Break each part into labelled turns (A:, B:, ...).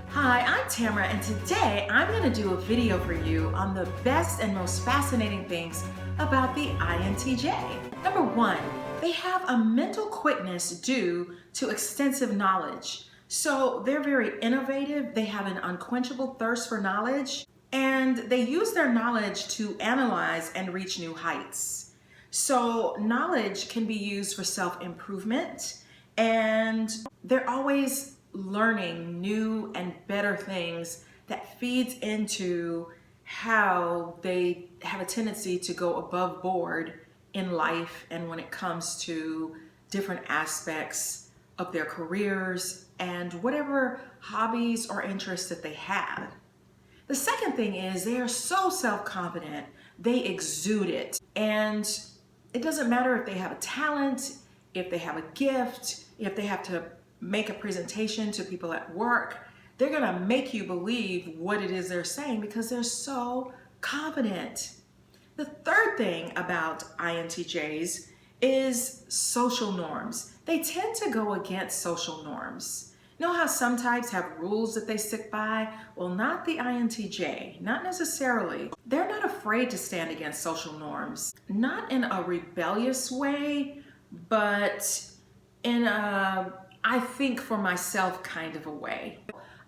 A: Hi, I'm Tamara, and today I'm going to do a video for you on the best and most fascinating things about the INTJ. Number one, they have a mental quickness due to extensive knowledge. So they're very innovative, they have an unquenchable thirst for knowledge, and they use their knowledge to analyze and reach new heights. So knowledge can be used for self-improvement, and they're always learning new and better things that feeds into how they have a tendency to go above board in life and when it comes to different aspects of their careers and whatever hobbies or interests that they have. The second thing is they are so self-confident, they exude it. And it doesn't matter if they have a talent, if they have a gift, if they have to make a presentation to people at work, they're gonna make you believe what it is they're saying because they're so confident. The third thing about INTJs is social norms. They tend to go against social norms. You know how some types have rules that they stick by? Well, not the INTJ, not necessarily. They're not afraid to stand against social norms. Not in a rebellious way, but in a I think for myself kind of a way.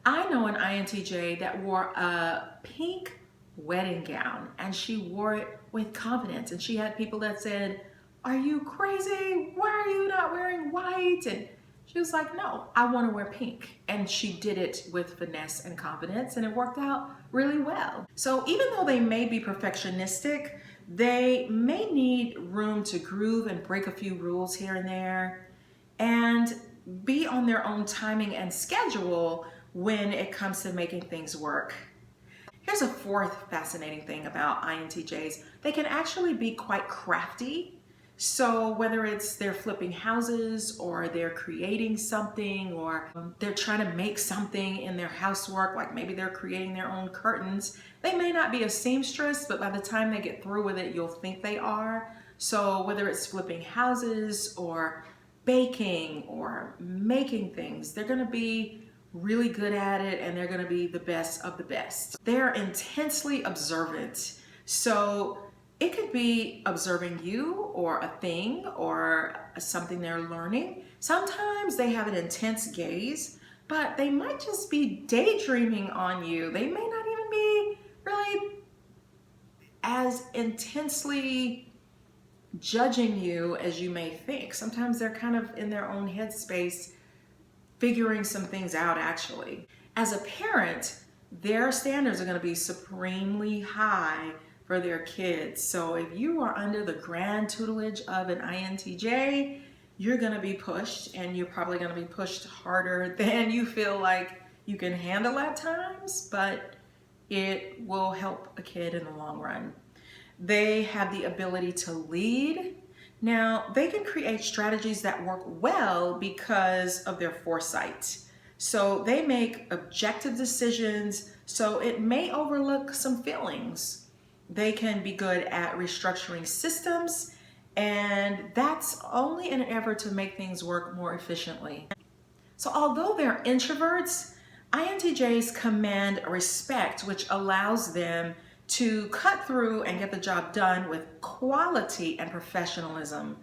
A: I know an INTJ that wore a pink wedding gown and she wore it with confidence, and she had people that said, "Are you crazy? Why are you not wearing white?" And she was like, "No, I want to wear pink." And she did it with finesse and confidence, and it worked out really well. So even though they may be perfectionistic, they may need room to groove and break a few rules here and there, and be on their own timing and schedule when it comes to making things work. Here's a fourth fascinating thing about INTJs. They can actually be quite crafty. So whether it's they're flipping houses or they're creating something or they're trying to make something in their housework, like maybe they're creating their own curtains, they may not be a seamstress, but by the time they get through with it, you'll think they are. So whether it's flipping houses or baking or making things, they're going to be really good at it, and they're going to be the best of the best. They're intensely observant. So it could be observing you or a thing or something they're learning. Sometimes they have an intense gaze, but they might just be daydreaming on you. They may not even be really as intensely judging you as you may think. Sometimes they're kind of in their own headspace figuring some things out actually. As a parent, their standards are going to be supremely high for their kids. So if you are under the grand tutelage of an INTJ, you're going to be pushed, and you're probably going to be pushed harder than you feel like you can handle at times, but it will help a kid in the long run. They have the ability to lead. Now, they can create strategies that work well because of their foresight. So they make objective decisions, so it may overlook some feelings. They can be good at restructuring systems, and that's only in an effort to make things work more efficiently. So although they're introverts, INTJs command respect, which allows them to cut through and get the job done with quality and professionalism.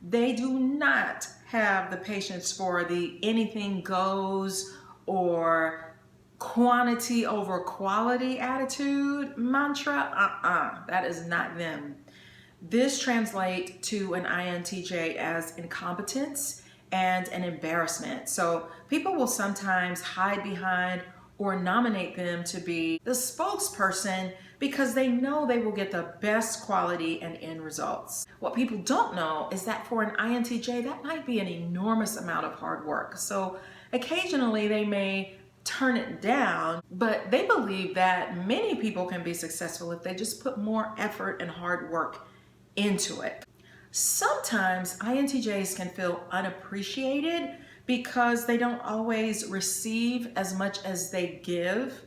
A: They do not have the patience for the anything goes or quantity over quality attitude mantra. That is not them. This translates to an INTJ as incompetence and an embarrassment. So people will sometimes hide behind or nominate them to be the spokesperson because they know they will get the best quality and end results. What people don't know is that for an INTJ, that might be an enormous amount of hard work. So occasionally they may turn it down, but they believe that many people can be successful if they just put more effort and hard work into it. Sometimes INTJs can feel unappreciated because they don't always receive as much as they give.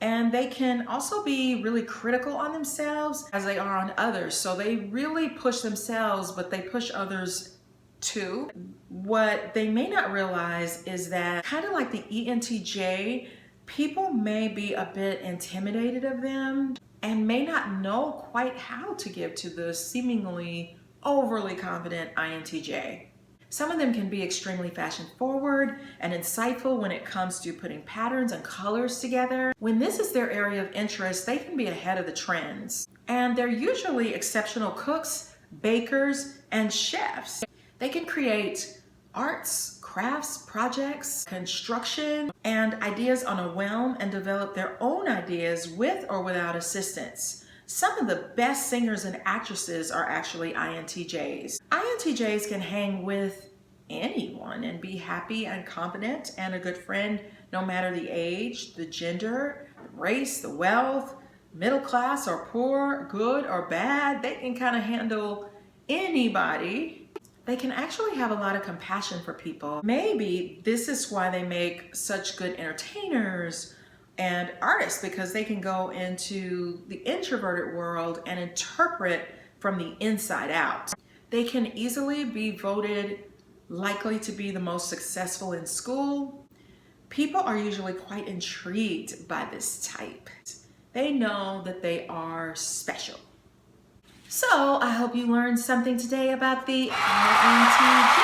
A: And they can also be really critical on themselves as they are on others. So they really push themselves, but they push others Two, what they may not realize is that, kind of like the ENTJ, people may be a bit intimidated of them and may not know quite how to give to the seemingly overly confident INTJ. Some of them can be extremely fashion forward and insightful when it comes to putting patterns and colors together. When this is their area of interest, they can be ahead of the trends. And they're usually exceptional cooks, bakers, and chefs. They can create arts, crafts, projects, construction, and ideas on a whim and develop their own ideas with or without assistance. Some of the best singers and actresses are actually INTJs. INTJs can hang with anyone and be happy and confident and a good friend no matter the age, the gender, the race, the wealth, middle class or poor, good or bad. They can kind of handle anybody. They can actually have a lot of compassion for people. Maybe this is why they make such good entertainers and artists, because they can go into the introverted world and interpret from the inside out. They can easily be voted likely to be the most successful in school. People are usually quite intrigued by this type. They know that they are special. So I hope you learned something today about the INTJ.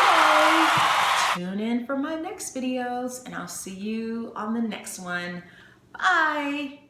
A: Tune in for my next videos and I'll see you on the next one. Bye.